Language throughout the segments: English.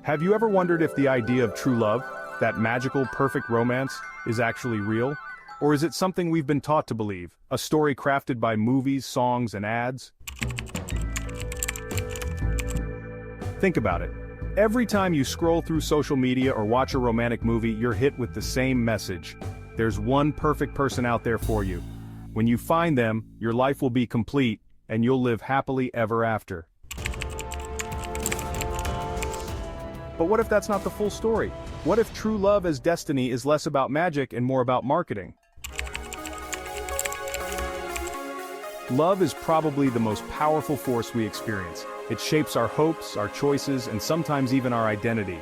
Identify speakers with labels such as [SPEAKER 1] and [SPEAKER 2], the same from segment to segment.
[SPEAKER 1] Have you ever wondered if the idea of true love, that magical, perfect romance, is actually real? Or is it something we've been taught to believe, a story crafted by movies, songs, and ads? Think about it. Every time you scroll through social media or watch a romantic movie, you're hit with the same message. There's one perfect person out there for you. When you find them, your life will be complete, and you'll live happily ever after. But what if that's not the full story? What if true love as destiny is less about magic and more about marketing? Love is probably the most powerful force we experience. It shapes our hopes, our choices, and sometimes even our identity.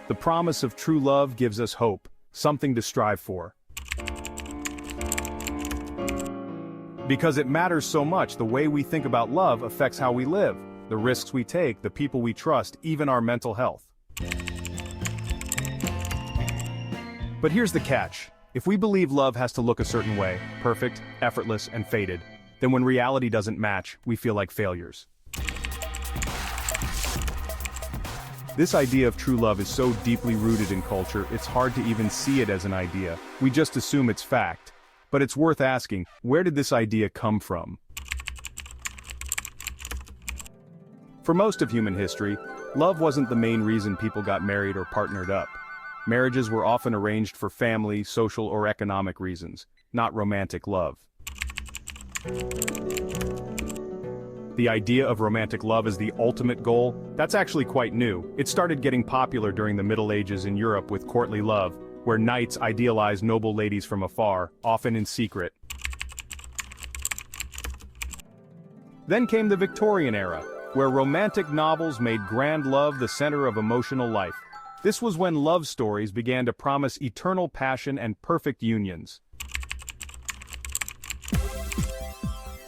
[SPEAKER 1] The promise of true love gives us hope, something to strive for. Because it matters so much, the way we think about love affects how we live, the risks we take, the people we trust, even our mental health. But here's the catch. If we believe love has to look a certain way, perfect, effortless, and faded, then when reality doesn't match, we feel like failures. This idea of true love is so deeply rooted in culture, it's hard to even see it as an idea. We just assume it's fact. But it's worth asking, where did this idea come from? For most of human history, love wasn't the main reason people got married or partnered up. Marriages were often arranged for family, social, or economic reasons, not romantic love. The idea of romantic love as the ultimate goal, that's actually quite new. It started getting popular during the Middle Ages in Europe with courtly love, where knights idealized noble ladies from afar, often in secret. Then came the Victorian era, where romantic novels made grand love the center of emotional life. This was when love stories began to promise eternal passion and perfect unions.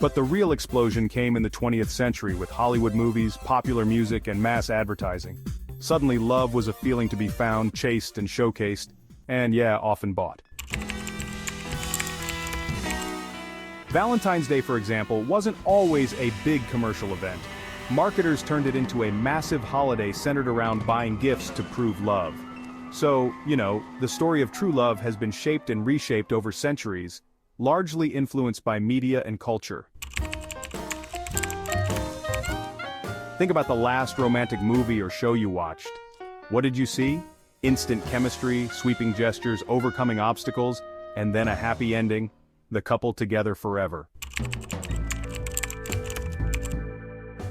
[SPEAKER 1] But the real explosion came in the 20th century with Hollywood movies, popular music, and mass advertising. Suddenly love was a feeling to be found, chased, and showcased, and yeah, often bought. Valentine's Day, for example, wasn't always a big commercial event. Marketers turned it into a massive holiday centered around buying gifts to prove love. So, the story of true love has been shaped and reshaped over centuries, largely influenced by media and culture. Think about the last romantic movie or show you watched. What did you see? Instant chemistry, sweeping gestures, overcoming obstacles, and then a happy ending, the couple together forever.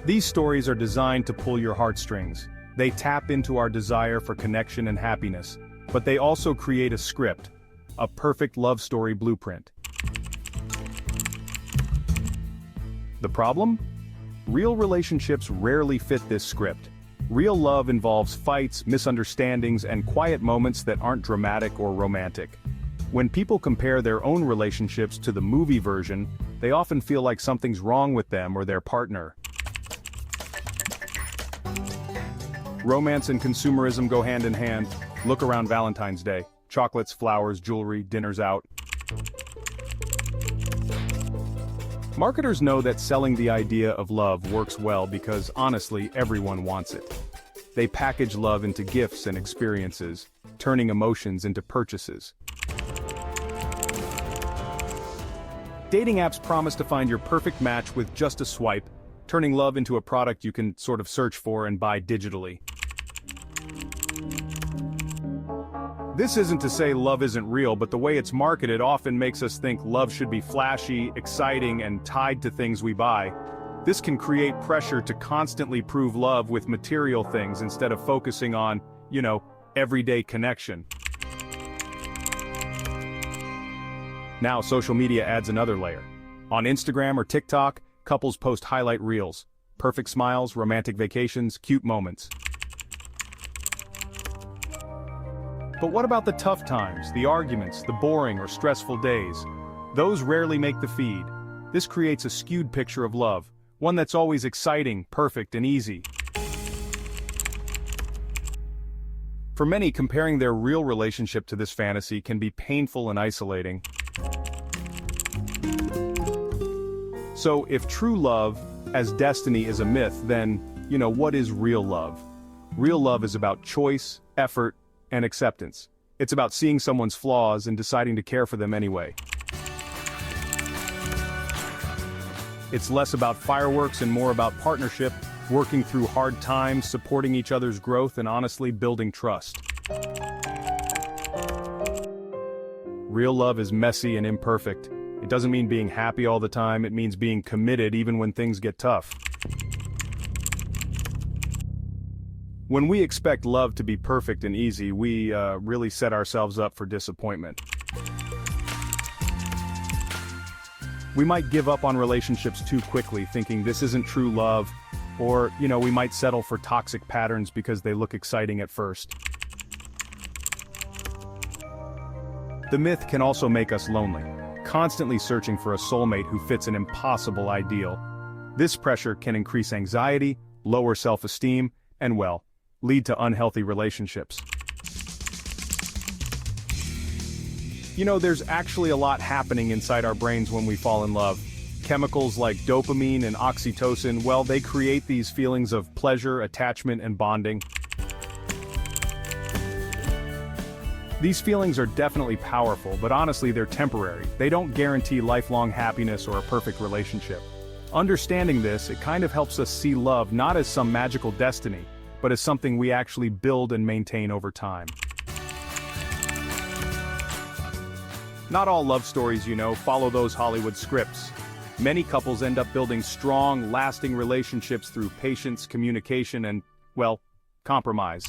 [SPEAKER 1] These stories are designed to pull your heartstrings. They tap into our desire for connection and happiness, but they also create a script, a perfect love story blueprint. The problem? Real relationships rarely fit this script. Real love involves fights, misunderstandings, and quiet moments that aren't dramatic or romantic. When people compare their own relationships to the movie version, they often feel like something's wrong with them or their partner. Romance and consumerism go hand in hand. Look around Valentine's Day. Chocolates, flowers, jewelry, dinners out. Marketers know that selling the idea of love works well because, honestly, everyone wants it. They package love into gifts and experiences, turning emotions into purchases. Dating apps promise to find your perfect match with just a swipe, turning love into a product you can sort of search for and buy digitally. This isn't to say love isn't real, but the way it's marketed often makes us think love should be flashy, exciting, and tied to things we buy. This can create pressure to constantly prove love with material things instead of focusing on, everyday connection. Now social media adds another layer. On Instagram or TikTok, couples post highlight reels. Perfect smiles, romantic vacations, cute moments. But what about the tough times, the arguments, the boring or stressful days? Those rarely make the feed. This creates a skewed picture of love, one that's always exciting, perfect, and easy. For many, comparing their real relationship to this fantasy can be painful and isolating. So, if true love as destiny is a myth, then, what is real love? Real love is about choice, effort, and acceptance. It's about seeing someone's flaws and deciding to care for them anyway. It's less about fireworks and more about partnership, working through hard times, supporting each other's growth, and honestly building trust. Real love is messy and imperfect. It doesn't mean being happy all the time, it means being committed even when things get tough. When we expect love to be perfect and easy, we really set ourselves up for disappointment. We might give up on relationships too quickly, thinking this isn't true love, or, we might settle for toxic patterns because they look exciting at first. The myth can also make us lonely, constantly searching for a soulmate who fits an impossible ideal. This pressure can increase anxiety, lower self-esteem, and lead to unhealthy relationships. There's actually a lot happening inside our brains when we fall in love. Chemicals like dopamine and oxytocin, they create these feelings of pleasure, attachment, and bonding. These feelings are definitely powerful, but honestly they're temporary. They don't guarantee lifelong happiness or a perfect relationship. Understanding this, it kind of helps us see love not as some magical destiny, but as something we actually build and maintain over time. Not all love stories, follow those Hollywood scripts. Many couples end up building strong, lasting relationships through patience, communication, and, compromise.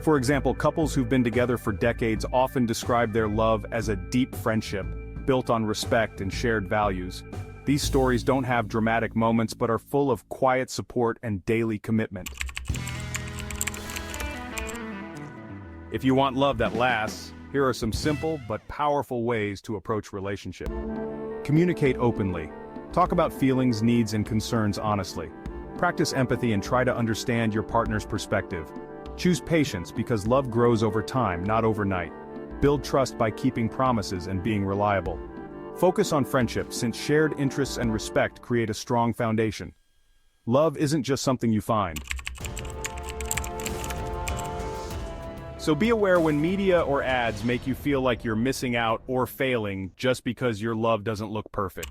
[SPEAKER 1] For example, couples who've been together for decades often describe their love as a deep friendship, built on respect and shared values. These stories don't have dramatic moments but are full of quiet support and daily commitment. If you want love that lasts, here are some simple but powerful ways to approach relationship. Communicate openly. Talk about feelings, needs, and concerns honestly. Practice empathy and try to understand your partner's perspective. Choose patience because love grows over time, not overnight. Build trust by keeping promises and being reliable. Focus on friendship since shared interests and respect create a strong foundation. Love isn't just something you find. So be aware when media or ads make you feel like you're missing out or failing just because your love doesn't look perfect.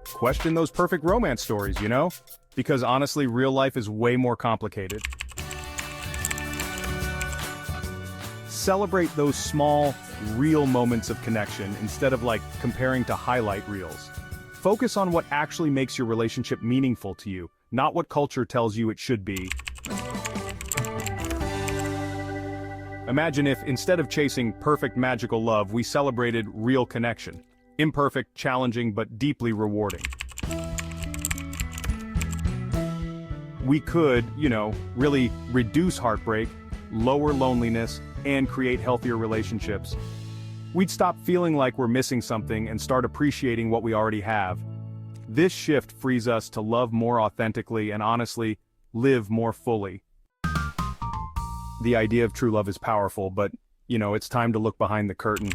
[SPEAKER 1] Question those perfect romance stories, because honestly, real life is way more complicated. Celebrate those small, real moments of connection instead of comparing to highlight reels. Focus on what actually makes your relationship meaningful to you, not what culture tells you it should be. Imagine if, instead of chasing perfect magical love, we celebrated real connection. Imperfect, challenging, but deeply rewarding. We could, really reduce heartbreak, lower loneliness, and create healthier relationships. We'd stop feeling like we're missing something and start appreciating what we already have. This shift frees us to love more authentically and honestly, live more fully. The idea of true love is powerful, but, it's time to look behind the curtain.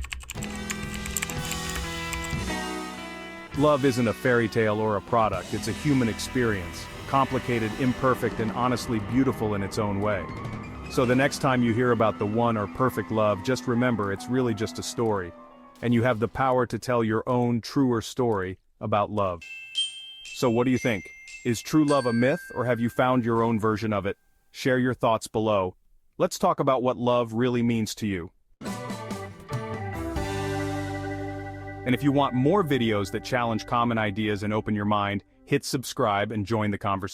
[SPEAKER 1] Love isn't a fairy tale or a product, it's a human experience, complicated, imperfect, and honestly beautiful in its own way. So the next time you hear about the one or perfect love, just remember it's really just a story, and you have the power to tell your own truer story about love. So what do you think? Is true love a myth, or have you found your own version of it? Share your thoughts below. Let's talk about what love really means to you. And if you want more videos that challenge common ideas and open your mind, hit subscribe and join the conversation.